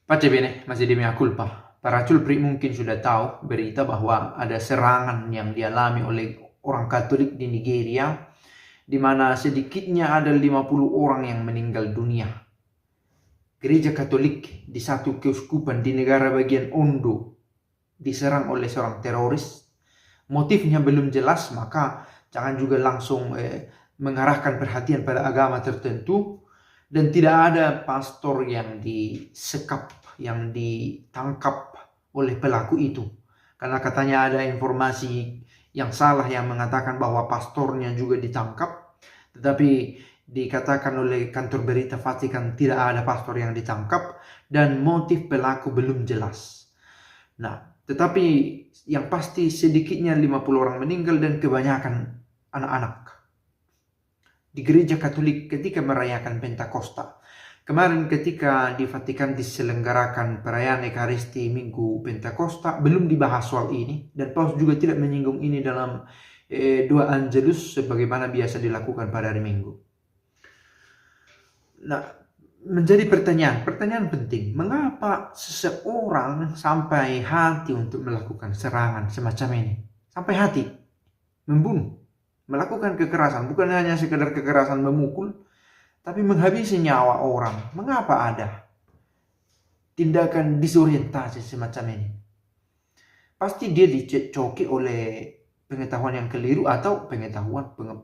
Pace bene, masih di mea culpa. Para culprit mungkin sudah tahu berita bahwa ada serangan yang dialami oleh orang Katolik di Nigeria, di mana sedikitnya ada 50 orang yang meninggal dunia. Gereja Katolik di satu keuskupan di negara bagian Ondo diserang oleh seorang teroris. Motifnya belum jelas, maka jangan juga langsung mengarahkan perhatian pada agama tertentu. Dan tidak ada pastor yang disekap, yang ditangkap oleh pelaku itu. Karena katanya ada informasi yang salah yang mengatakan bahwa pastornya juga ditangkap. Tetapi dikatakan oleh kantor berita Vatikan tidak ada pastor yang ditangkap dan motif pelaku belum jelas. Nah, tetapi yang pasti sedikitnya 50 orang meninggal dan kebanyakan anak-anak di gereja Katolik ketika merayakan Pentakosta. Kemarin ketika di Vatikan diselenggarakan perayaan Ekaristi Minggu Pentakosta, belum dibahas soal ini, dan Paus juga tidak menyinggung ini dalam dua Angelus sebagaimana biasa dilakukan pada hari Minggu. Nah, menjadi pertanyaan penting, mengapa seseorang sampai hati untuk melakukan serangan semacam ini? Sampai hati membunuh, melakukan kekerasan, bukan hanya sekedar kekerasan memukul, tapi menghabisi nyawa orang. Mengapa ada tindakan disorientasi semacam ini? Pasti dia dicoki oleh pengetahuan yang keliru atau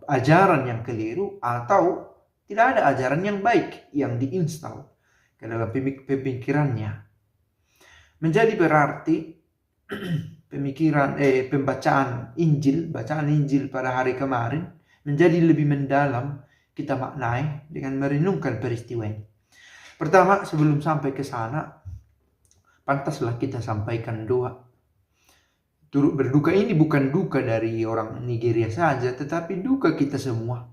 ajaran yang keliru, atau tidak ada ajaran yang baik yang diinstal ke dalam pemikirannya. Menjadi berarti bacaan Injil pada hari kemarin menjadi lebih mendalam kita maknai dengan merenungkan peristiwa ini. Pertama, sebelum sampai ke sana, pantaslah kita sampaikan doa. Turut berduka ini bukan duka dari orang Nigeria saja, tetapi duka kita semua.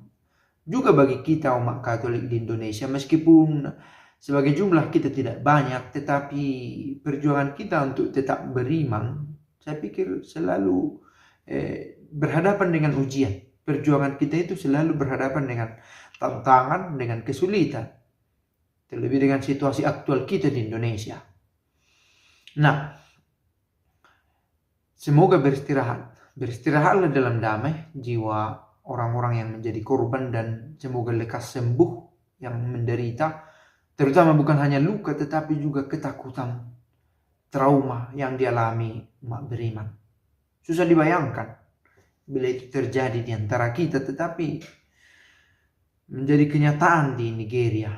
Juga bagi kita umat Katolik di Indonesia, meskipun sebagai jumlah kita tidak banyak, tetapi perjuangan kita untuk tetap beriman, saya pikir selalu berhadapan dengan ujian. Perjuangan kita itu selalu berhadapan dengan tantangan, dengan kesulitan. Terlebih dengan situasi aktual kita di Indonesia. Nah, semoga beristirahatlah dalam damai jiwa orang-orang yang menjadi korban, dan semoga lekas sembuh yang menderita, terutama bukan hanya luka tetapi juga ketakutan, trauma yang dialami umat beriman. Susah dibayangkan bila itu terjadi di antara kita, tetapi menjadi kenyataan di Nigeria.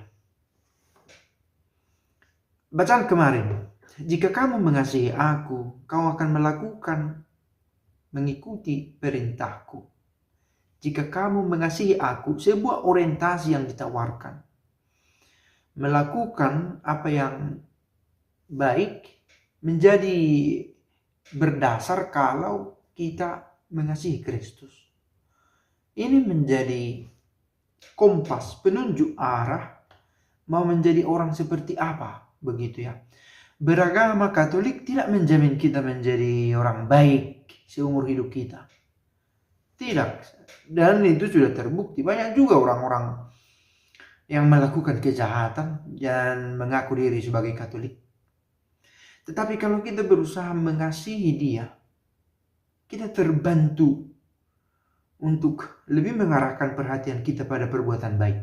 Bacaan kemarin, jika kamu mengasihi aku, kau akan mengikuti perintahku. Jika kamu mengasihi aku, sebuah orientasi yang ditawarkan. Melakukan apa yang baik menjadi berdasar kalau kita mengasihi Kristus. Ini menjadi kompas, penunjuk arah mau menjadi orang seperti apa, begitu ya. Beragama Katolik tidak menjamin kita menjadi orang baik seumur hidup kita. Tidak. Dan itu sudah terbukti. Banyak juga orang-orang yang melakukan kejahatan dan mengaku diri sebagai Katolik. Tetapi kalau kita berusaha mengasihi dia, kita terbantu untuk lebih mengarahkan perhatian kita pada perbuatan baik.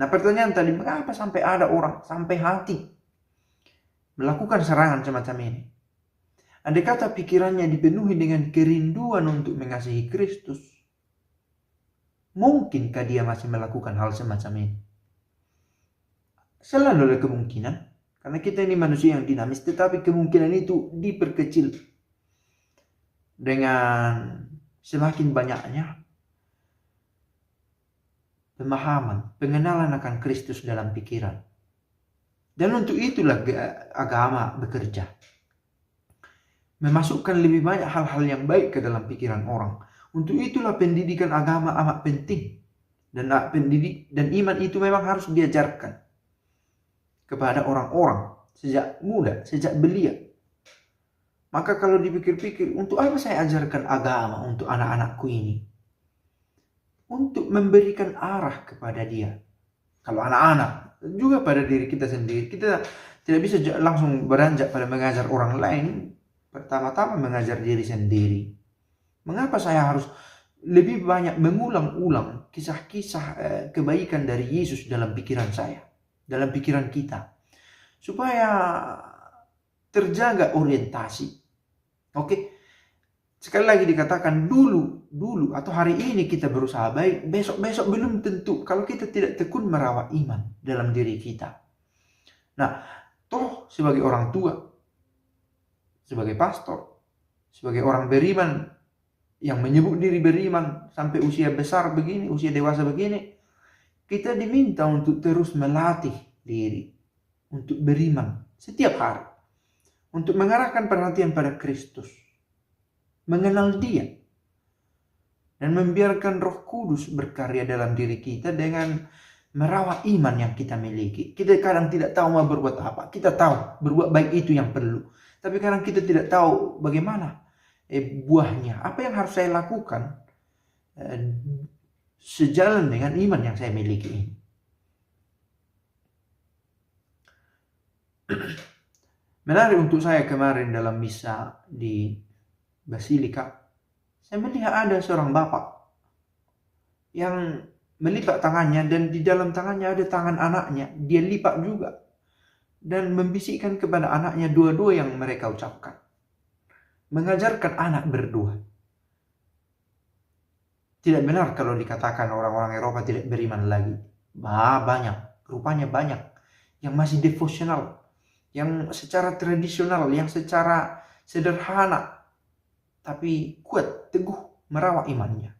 Nah, pertanyaan tadi, mengapa sampai ada orang sampai hati melakukan serangan semacam ini? Andai kata pikirannya dipenuhi dengan kerinduan untuk mengasihi Kristus, mungkinkah dia masih melakukan hal semacam ini? Selalu ada kemungkinan, karena kita ini manusia yang dinamis, tetapi kemungkinan itu diperkecil dengan semakin banyaknya pemahaman, pengenalan akan Kristus dalam pikiran. Dan untuk itulah agama bekerja. Memasukkan lebih banyak hal-hal yang baik ke dalam pikiran orang. Untuk itulah pendidikan agama amat penting. Dan iman itu memang harus diajarkan kepada orang-orang sejak muda, sejak belia. Maka kalau dipikir-pikir, untuk apa saya ajarkan agama untuk anak-anakku ini? Untuk memberikan arah kepada dia. Kalau anak-anak, juga pada diri kita sendiri, kita tidak bisa langsung beranjak pada mengajar orang lain. Pertama-tama mengajar diri sendiri. Mengapa saya harus lebih banyak mengulang-ulang kisah-kisah kebaikan dari Yesus dalam pikiran saya, dalam pikiran kita, supaya terjaga orientasi. Oke, sekali lagi dikatakan dulu atau hari ini kita berusaha baik, besok belum tentu kalau kita tidak tekun merawat iman dalam diri kita. Nah, toh sebagai orang tua, sebagai pastor, sebagai orang beriman yang menyebut diri beriman sampai usia besar begini, usia dewasa begini, kita diminta untuk terus melatih diri untuk beriman setiap hari, untuk mengarahkan perhatian pada Kristus, mengenal Dia, dan membiarkan Roh Kudus berkarya dalam diri kita dengan merawat iman yang kita miliki. Kita kadang tidak tahu mau berbuat apa. Kita tahu berbuat baik itu yang perlu, tapi kadang kita tidak tahu bagaimana buahnya. Apa yang harus saya lakukan sejalan dengan iman yang saya miliki ini. Menarik untuk saya kemarin dalam misa di Basilika, saya melihat ada seorang bapak yang melipat tangannya dan di dalam tangannya ada tangan anaknya. Dia lipat juga dan membisikkan kepada anaknya dua-dua yang mereka ucapkan. Mengajarkan anak berdoa. Tidak benar kalau dikatakan orang-orang Eropa tidak beriman lagi. Banyak, rupanya banyak yang masih devosional, yang secara tradisional, yang secara sederhana, tapi kuat, teguh, merawat imannya.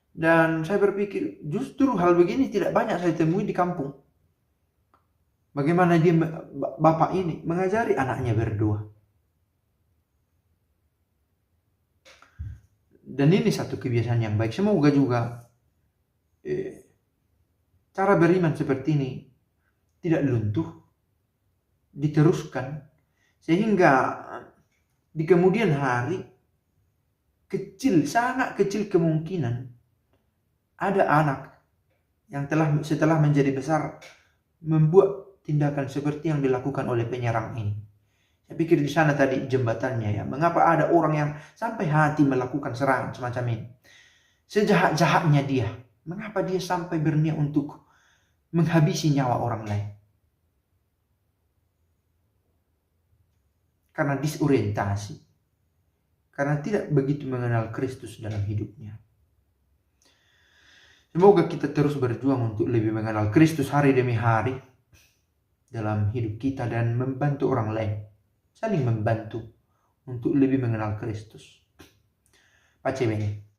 Dan saya berpikir justru hal begini tidak banyak saya temui di kampung. Bagaimana dia, bapak ini, mengajari anaknya berdoa. Dan ini satu kebiasaan yang baik. Semoga juga cara beriman seperti ini tidak luntuh, diteruskan, sehingga di kemudian hari sangat kecil kemungkinan ada anak yang setelah menjadi besar membuat tindakan seperti yang dilakukan oleh penyerang ini. Saya pikir di sana tadi jembatannya ya. Mengapa ada orang yang sampai hati melakukan serangan semacam ini? Sejahat-jahatnya dia. Mengapa dia sampai berniat untuk menghabisi nyawa orang lain? Karena disorientasi. Karena tidak begitu mengenal Kristus dalam hidupnya. Semoga kita terus berjuang untuk lebih mengenal Kristus hari demi hari dalam hidup kita dan membantu orang lain. Saling membantu untuk lebih mengenal Kristus. Pace bene.